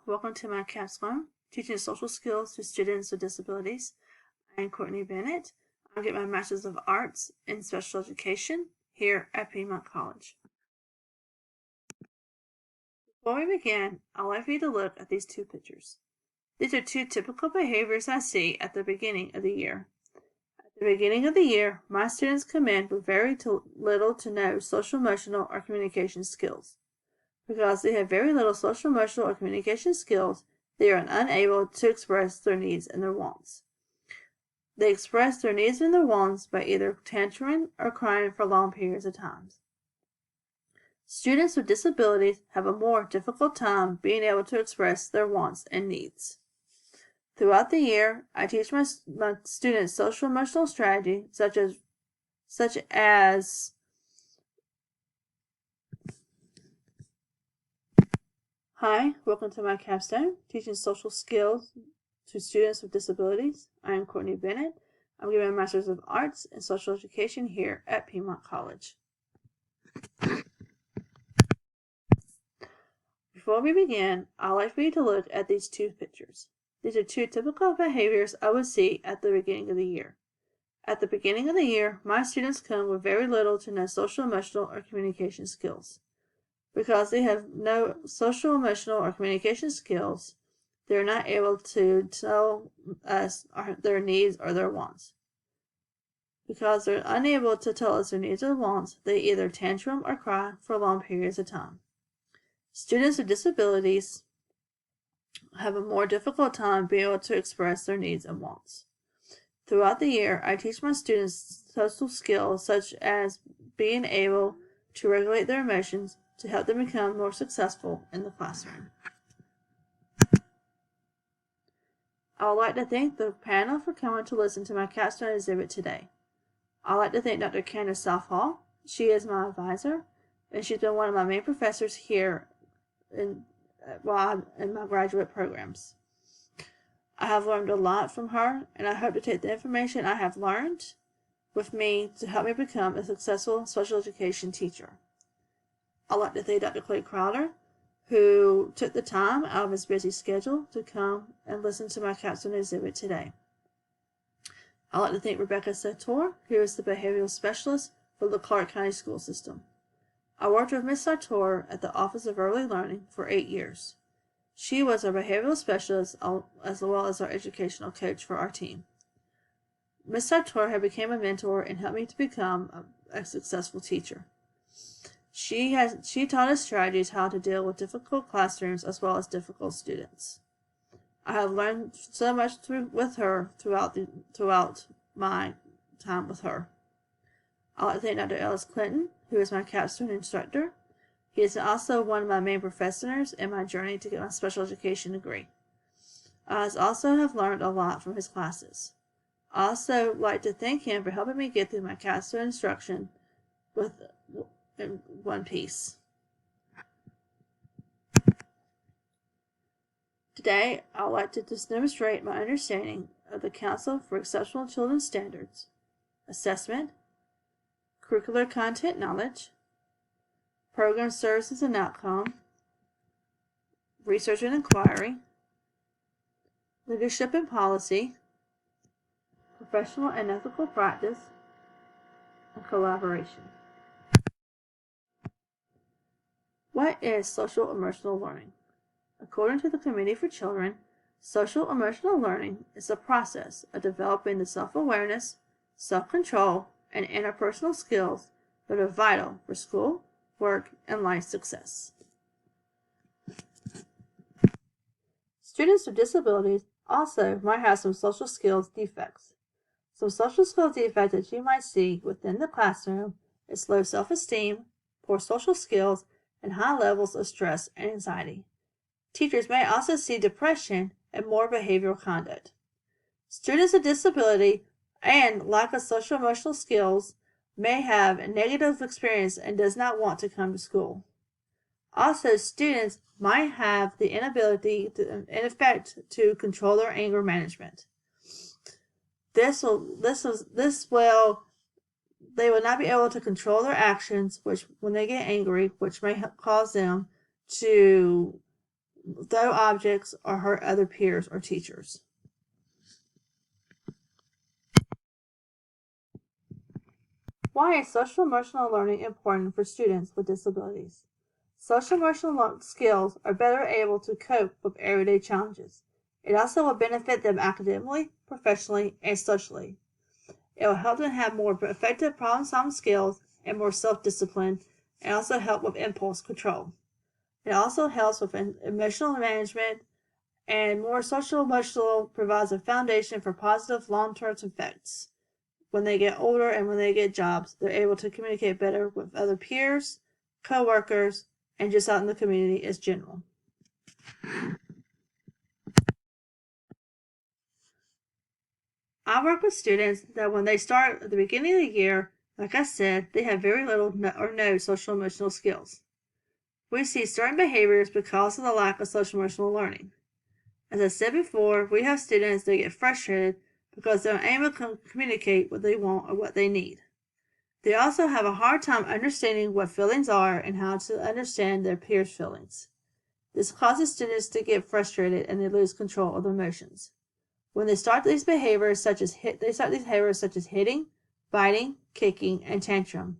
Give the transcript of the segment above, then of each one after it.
welcome to my capstone, teaching social skills to students with disabilities. I am Courtney Bennett. I'm getting my Master's of Arts in Special Education here at Piedmont College. Before we begin, I'd like for you to look at these two pictures. These are two typical behaviors I see at the beginning of the year. At the beginning of the year, my students come in with very little to no social, emotional, or communication skills. Because they have very little social, emotional, or communication skills, they are unable to express their needs and their wants. They express their needs and their wants by either tantruming or crying for long periods of time. Students with disabilities have a more difficult time being able to express their wants and needs. Throughout the year, I teach my students social emotional strategy such as Hi, welcome to my capstone, teaching social skills to students with disabilities. I am Courtney Bennett. I'm giving a Master's of Arts in Social Education here at Piedmont College. Before we begin, I'd like for you to look at these two pictures. These are two typical behaviors I would see at the beginning of the year. At the beginning of the year, my students come with very little to no social, emotional, or communication skills. Because they have no social, emotional, or communication skills, they're not able to tell us their needs or their wants. Because they're unable to tell us their needs or wants, they either tantrum or cry for long periods of time. Students with disabilities have a more difficult time being able to express their needs and wants. Throughout the year, I teach my students social skills such as being able to regulate their emotions to help them become more successful in the classroom. I would like to thank the panel for coming to listen to my capstone exhibit today. I'd like to thank Dr. Candace Southall. She is my advisor, and she's been one of my main professors here while I'm in my graduate programs. I have learned a lot from her, and I hope to take the information I have learned with me to help me become a successful special education teacher. I'd like to thank Dr. Clay Crowder, who took the time out of his busy schedule to come and listen to my capstone exhibit today. I'd like to thank Rebecca Sator, who is the behavioral specialist for the Clark County School System. I worked with Ms. Sator at the Office of Early Learning for 8 years. She was our behavioral specialist as well as our educational coach for our team. Ms. Sator had become a mentor and helped me to become a successful teacher. She taught us strategies how to deal with difficult classrooms as well as difficult students. I have learned so much with her throughout my time with her. I'd like to thank Dr. Ellis Clinton, who is my capstone instructor. He is also one of my main professors in my journey to get my special education degree. I also have learned a lot from his classes. I also like to thank him for helping me get through my capstone instruction in one piece. Today, I would like to demonstrate my understanding of the Council for Exceptional Children Standards, assessment, curricular content knowledge, program services and outcome, research and inquiry, leadership and policy, professional and ethical practice, and collaboration. What is social emotional learning? According to the Committee for Children, social emotional learning is the process of developing the self-awareness, self-control, and interpersonal skills that are vital for school, work, and life success. Students with disabilities also might have some social skills defects. Some social skills defects that you might see within the classroom is low self-esteem, poor social skills, and high levels of stress and anxiety. Teachers may also see depression and more behavioral conduct. Students with disability and lack of social emotional skills may have a negative experience and does not want to come to school. Also, students might have the inability to control their anger management. They will not be able to control their actions, which when they get angry, which may cause them to throw objects, or hurt other peers or teachers. Why is social emotional learning important for students with disabilities? Social emotional skills are better able to cope with everyday challenges. It also will benefit them academically, professionally, and socially. It will help them have more effective problem-solving skills and more self-discipline, and also help with impulse control. It also helps with emotional management, and more social emotional provides a foundation for positive long-term effects. When they get older and when they get jobs, they're able to communicate better with other peers, co-workers, and just out in the community as general. I work with students that when they start at the beginning of the year, like I said, they have very little or no social emotional skills. We see certain behaviors because of the lack of social emotional learning. As I said before, we have students that get frustrated because they're unable to communicate what they want or what they need. They also have a hard time understanding what feelings are and how to understand their peers' feelings. This causes students to get frustrated and they lose control of their emotions. When they start these behaviors such as hitting, biting, kicking, and tantrum.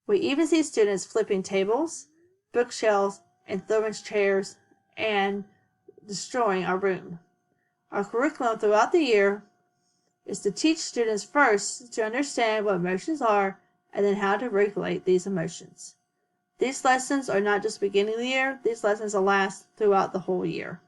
We even see students flipping tables, bookshelves, and throwing chairs and destroying our room. Our curriculum throughout the year is to teach students first to understand what emotions are and then how to regulate these emotions. These lessons are not just beginning of the year, these lessons will last throughout the whole year.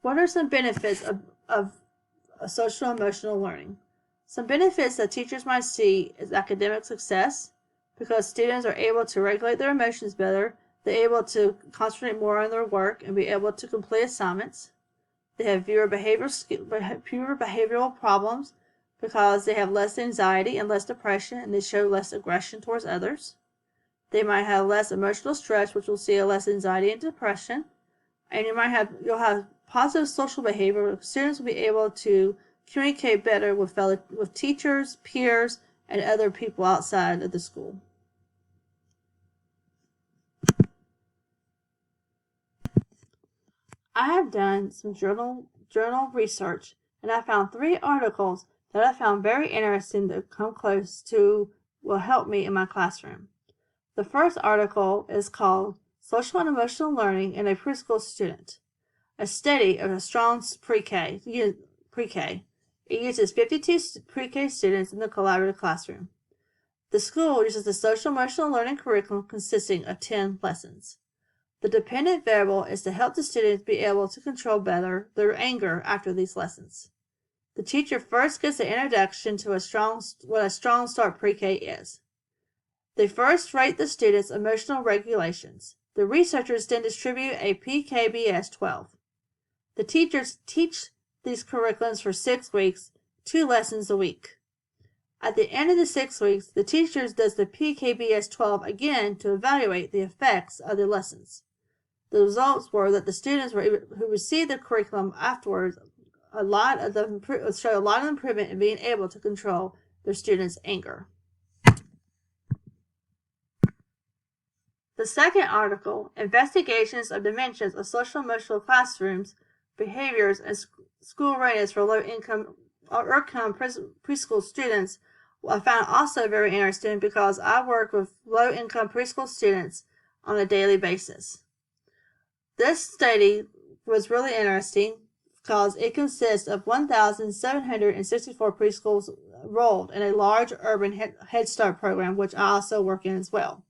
What are some benefits of social emotional learning? Some benefits that teachers might see is academic success, because students are able to regulate their emotions better, they're able to concentrate more on their work and be able to complete assignments. They have fewer behavioral problems because they have less anxiety and less depression, and they show less aggression towards others. They might have less emotional stress, which will see less anxiety and depression. And you'll have positive social behavior. Students will be able to communicate better with teachers, peers, and other people outside of the school. I have done some journal research, and I found 3 articles that I found very interesting that come close to will help me in my classroom. The first article is called Social and Emotional Learning in a Preschool Student, a study of a strong pre-K. It uses 52 pre-K students in the collaborative classroom. The school uses the social emotional learning curriculum consisting of 10 lessons. The dependent variable is to help the students be able to control better their anger after these lessons. The teacher first gives an introduction to what a strong start pre-K is. They first rate the students' emotional regulations. The researchers then distribute a PKBS-12. The teachers teach these curriculums for 6 weeks, 2 lessons a week. At the end of the 6 weeks, the teachers does the PKBS-12 again to evaluate the effects of the lessons. The results were that the students who received the curriculum afterwards show a lot of improvement in being able to control their students' anger. The second article, Investigations of Dimensions of Social Emotional Classrooms, Behaviors, and School Readiness for Low-Income Preschool Students, I found also very interesting because I work with low-income preschool students on a daily basis. This study was really interesting because it consists of 1,764 preschools enrolled in a large urban Head Start program, which I also work in as well.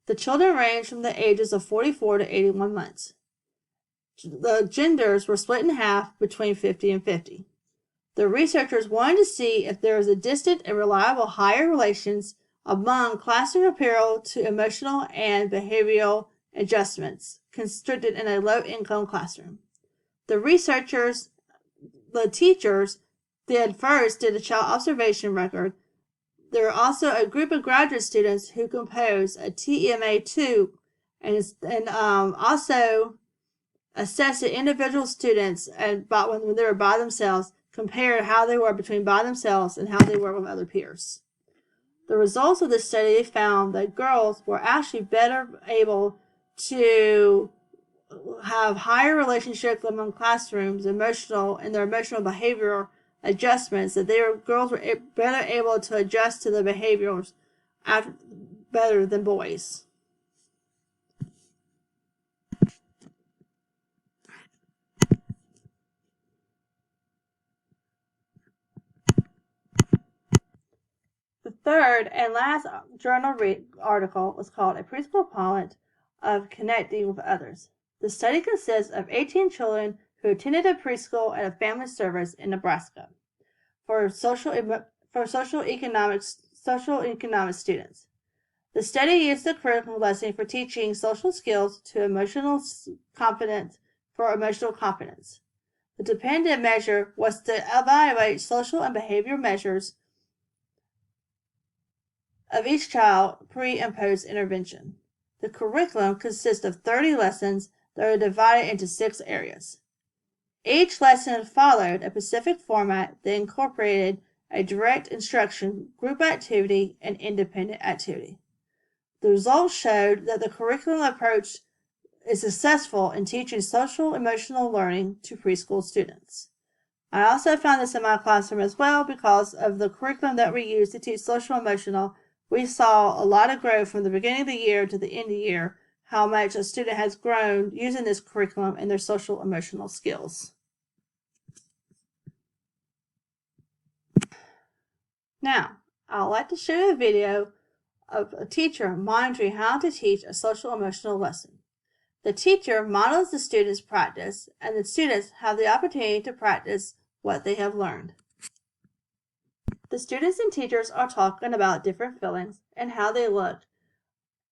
The children range from the ages of 44 to 81 months. The genders were split in half between 50 and 50. The researchers wanted to see if there was a distant and reliable higher relations among classroom apparel to emotional and behavioral adjustments constricted in a low-income classroom. The teachers did a child observation record. There were also a group of graduate students who composed a TEMA2 and also assessed the individual students and when they were by themselves, compared how they were by themselves and how they were with other peers. The results of this study found that girls were actually better able to have higher relationships among classrooms, emotional and their emotional behavioral adjustments. That girls were better able to adjust to the behaviors better than boys. The third and last journal article was called A Preschool Pilot of Connecting with Others. The study consists of 18 children who attended a preschool and a family service in Nebraska for social economic students. The study used the curriculum lesson for teaching social skills to emotional competence. The dependent measure was to evaluate social and behavior measures of each child pre and post intervention. The curriculum consists of 30 lessons that are divided into 6 areas. Each lesson followed a specific format that incorporated a direct instruction, group activity, and independent activity. The results showed that the curriculum approach is successful in teaching social emotional learning to preschool students. I also found this in my classroom as well because of the curriculum that we use to teach social emotional. We saw a lot of growth from the beginning of the year to the end of the year, how much a student has grown using this curriculum and their social emotional skills. Now, I'd like to show you a video of a teacher monitoring how to teach a social emotional lesson. The teacher models the students' practice, and the students have the opportunity to practice what they have learned. The students and teachers are talking about different feelings and how they look,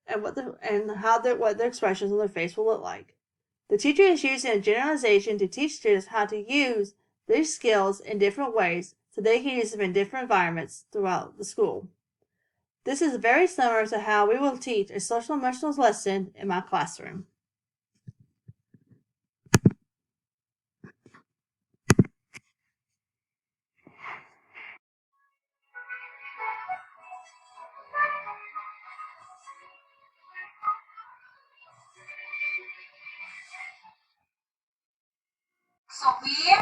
and what their expressions on their face will look like. The teacher is using a generalization to teach students how to use these skills in different ways so they can use them in different environments throughout the school. This is very similar to how we will teach a social emotional lesson in my classroom. Sophia